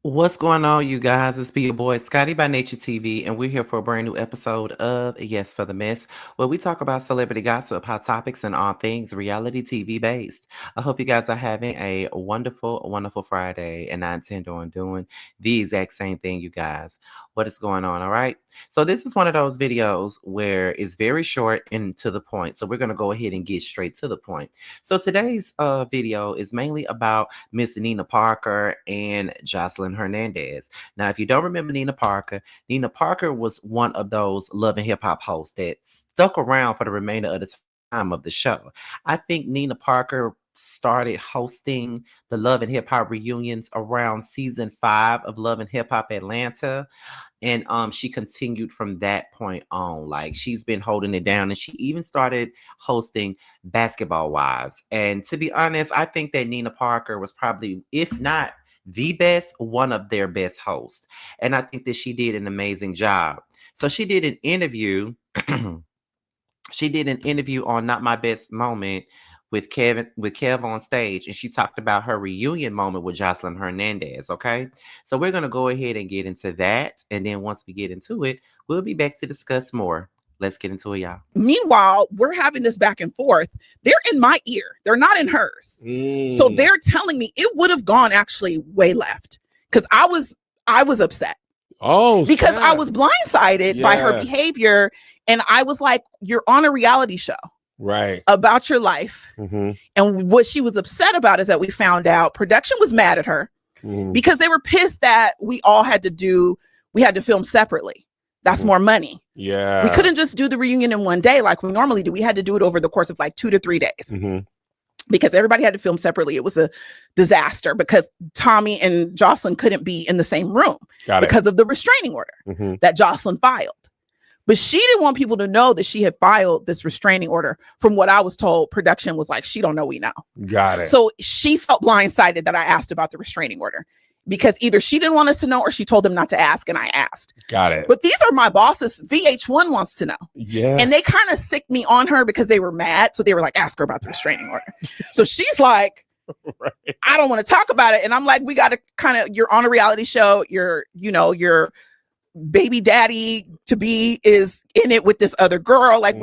What's going on, you guys? It's your boy Scotty by Nature TV, and we're here for a brand new episode of Yes for the Mess, where we talk about celebrity gossip, hot topics, and all things reality TV based. I hope you guys are having a wonderful, wonderful Friday, and I intend on doing the exact same thing, you guys. What is going on? All right. So this is one of those videos where it's very short and to the point. So we're gonna go ahead and get straight to the point. So today's video is mainly about Miss Nina Parker and Joseline Hernandez. Now, if you don't remember Nina Parker was one of those Love and Hip Hop hosts that stuck around for the remainder of the time of the show. I think Nina Parker started hosting the Love and Hip Hop reunions around season 5 of Love and Hip Hop Atlanta, and she continued from that point on. Like, she's been holding it down, and she even started hosting Basketball Wives. And to be honest, I think that Nina Parker was probably, if not the best, one of their best hosts, and I think that she did an amazing job. So she did an interview. She did an interview on Not My Best Moment with Kev on stage, and she talked about her reunion moment with Joseline Hernandez. Okay, so we're gonna go ahead and get into that, and then once we get into it, we'll be back to discuss more. Let's get into it, y'all. Meanwhile, we're having this back and forth. They're in my ear. They're not in hers. So they're telling me it would have gone actually way left, because I was upset. Oh, because snap. I was blindsided by her behavior, and I was like, "You're on a reality show, right, about your life." Mm-hmm. And what she was upset about is that we found out production was mad at her because they were pissed that we had to film separately. That's more money. Yeah. We couldn't just do the reunion in one day like we normally do. We had to do it over the course of like 2 to 3 days. Because everybody had to film separately. It was a disaster because Tommy and Joseline couldn't be in the same room because of the restraining order that Joseline filed. But she didn't want people to know that she had filed this restraining order. From what I was told, production was like, she don't know, we know. Got it. So she felt blindsided that I asked about the restraining order, because either she didn't want us to know or she told them not to ask, and I asked. Got it. But these are my bosses. VH1 wants to know. Yeah. And they kind of sicked me on her because they were mad. So they were like, ask her about the restraining order. So she's like, right, I don't want to talk about it. And I'm like, we got to you're on a reality show. Your baby daddy to be is in it with this other girl. Like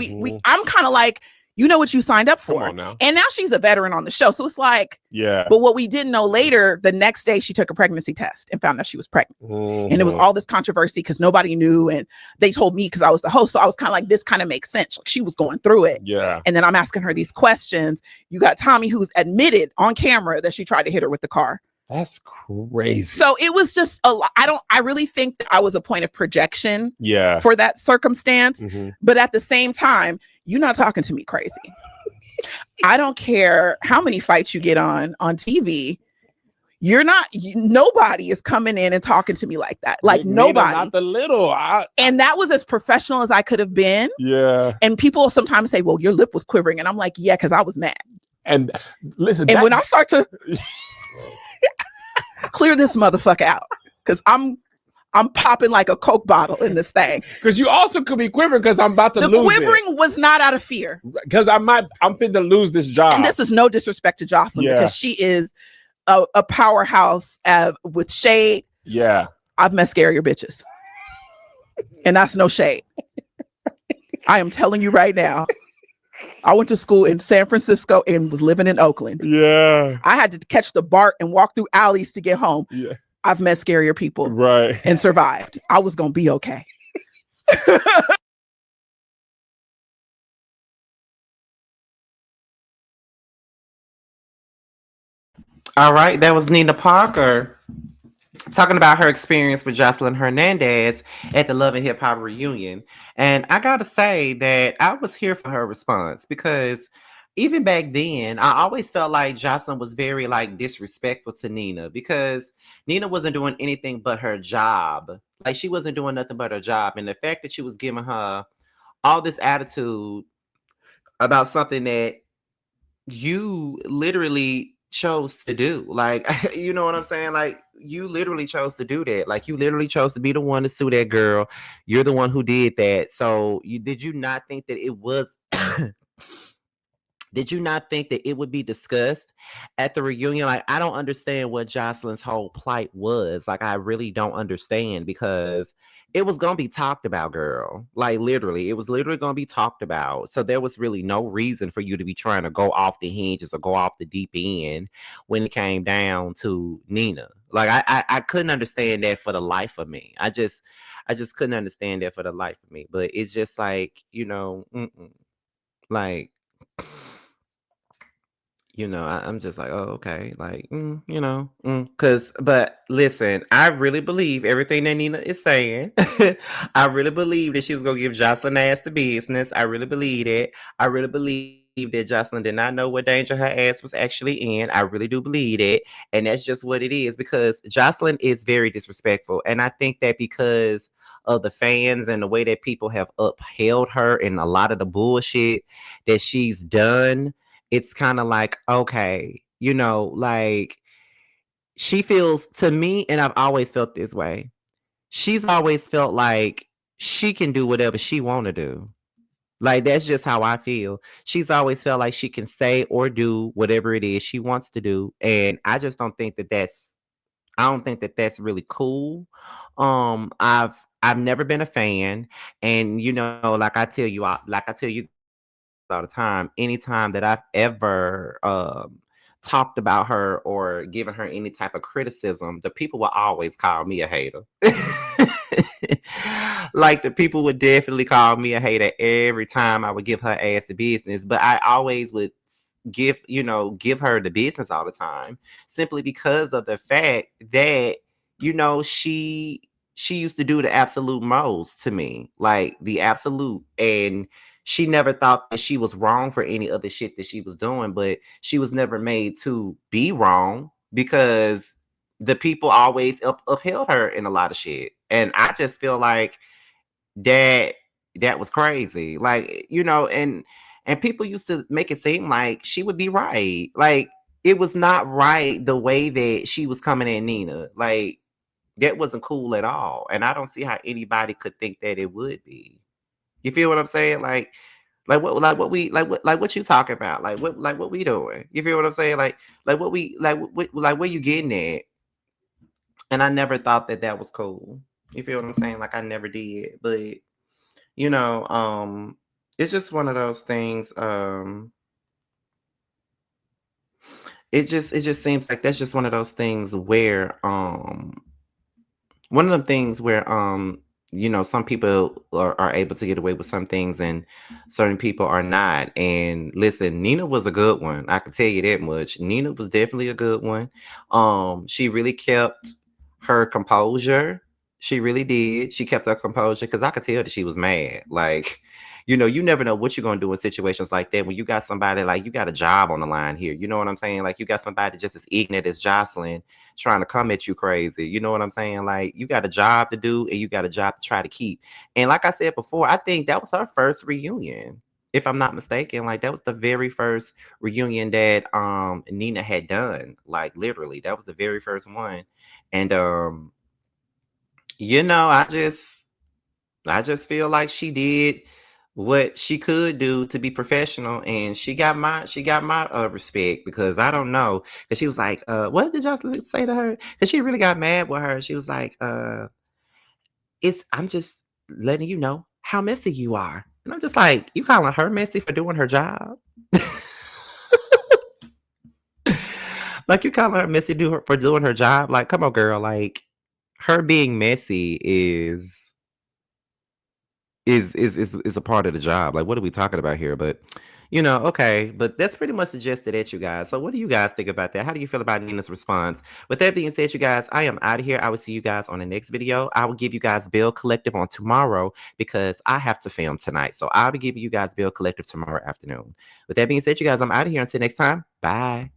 I'm kind of like, you know what you signed up for. And now she's a veteran on the show. So it's like, yeah. But what we didn't know later, the next day she took a pregnancy test and found out she was pregnant. And it was all this controversy because nobody knew. And they told me because I was the host. So I was kind of like, this kind of makes sense. Like, she was going through it. Yeah. And then I'm asking her these questions. You got Tommy, who's admitted on camera that she tried to hit her with the car. That's crazy. So it was just I really think that I was a point of projection for that circumstance. But at the same time, you're not talking to me crazy. I don't care how many fights you get on TV. Nobody is coming in and talking to me like that. Like, nobody. Not the little. And that was as professional as I could have been. Yeah. And people sometimes say, well, your lip was quivering. And I'm like, yeah, because I was mad. And listen. And when I start to clear this motherfucker out, because I'm popping like a Coke bottle in this thing. Because you also could be quivering because I'm about to lose. The quivering was not out of fear. Because I'm fit to lose this job. And this is no disrespect to Joseline, because she is a powerhouse with shade. Yeah. I've met scarier bitches. And that's no shade. I am telling you right now. I went to school in San Francisco and was living in Oakland. Yeah. I had to catch the BART and walk through alleys to get home. Yeah. I've met scarier people. Right. And survived. I was going to be okay. All right. That was Nina Parker talking about her experience with Joseline Hernandez at the Love and Hip Hop reunion. And I got to say that I was here for her response, because even back then, I always felt like Joseline was very disrespectful to Nina, because Nina wasn't doing anything but her job. Like, she wasn't doing nothing but her job. And the fact that she was giving her all this attitude about something that you literally chose to do. Like, you know what I'm saying? Like, you literally chose to do that. Like, you literally chose to be the one to sue that girl. You're the one who did that. So did you not think that it was Did you not think that it would be discussed at the reunion? Like, I don't understand what Joseline's whole plight was. Like, I really don't understand because it was gonna be talked about, girl. Like, literally, it was literally gonna be talked about. So there was really no reason for you to be trying to go off the hinges or go off the deep end when it came down to Nina. Like, I couldn't understand that for the life of me. I just couldn't understand that for the life of me. But it's just like, like. I'm just like, oh, okay, like, but listen, I really believe everything that Nina is saying. I really believe that she was gonna give Jocelyn ass the business. I really believe it. I really believe that Jocelyn did not know what danger her ass was actually in. I really do believe it, and that's just what it is because Jocelyn is very disrespectful, and I think that because of the fans and the way that people have upheld her and a lot of the bullshit that she's done, it's kind of like, okay, like she feels to me, and I've always felt this way. She's always felt like she can do whatever she want to do. Like that's just how I feel. She's always felt like she can say or do whatever it is she wants to do, and I just don't think that I don't think that that's really cool. I've never been a fan, and like I tell you all the time. Anytime that I've ever talked about her or given her any type of criticism, the people will always call me a hater. Like the people would definitely call me a hater every time I would give her ass the business, but I always would give her the business all the time simply because of the fact that she used to do the absolute most to me, like the absolute, and she never thought that she was wrong for any other shit that she was doing, but she was never made to be wrong because the people always upheld her in a lot of shit. And I just feel like that that was crazy. Like, and people used to make it seem like she would be right. Like it was not right the way that she was coming at Nina. Like that wasn't cool at all. And I don't see how anybody could think that it would be. You feel what I'm saying? Like what you talking about? Like what we doing? You feel what I'm saying? Like what we like where you getting at? And I never thought that that was cool. You feel what I'm saying? Like I never did. But you know, um, it's just one of those things. It just seems like that's just one of those things where one of the things where some people are able to get away with some things and certain people are not. And listen, Nina was a good one, I can tell you that much. Nina was definitely a good one. She really kept her composure. She really did. She kept her composure because I could tell that she was mad. Like, you never know what you're gonna do in situations like that when you got somebody, like, you got a job on the line here. You know what I'm saying? Like you got somebody just as ignorant as Jocelyn trying to come at you crazy. You know what I'm saying? Like you got a job to do and you got a job to try to keep. And like I said before, I think that was her first reunion. If I'm not mistaken, like that was the very first reunion that Nina had done. Like literally, that was the very first one. And you know, I just feel like she did what she could do to be professional, and she got my respect because I don't know, because she was like, what did y'all say to her? Because she really got mad with her. She was like, it's I'm just letting you know how messy you are, and I'm just like, you calling her messy for doing her job? Like you calling her messy for doing her job? Like, come on, girl. Like her being messy is a part of the job. Like, what are we talking about here? But okay. But that's pretty much the gist of that, you guys. So what do you guys think about that? How do you feel about Nina's response? With that being said, you guys, I am out of here. I will see you guys on the next video. I will give you guys Bill Collective on tomorrow because I have to film tonight. So I'll be giving you guys Bill Collective tomorrow afternoon. With that being said, you guys, I'm out of here. Until next time. Bye.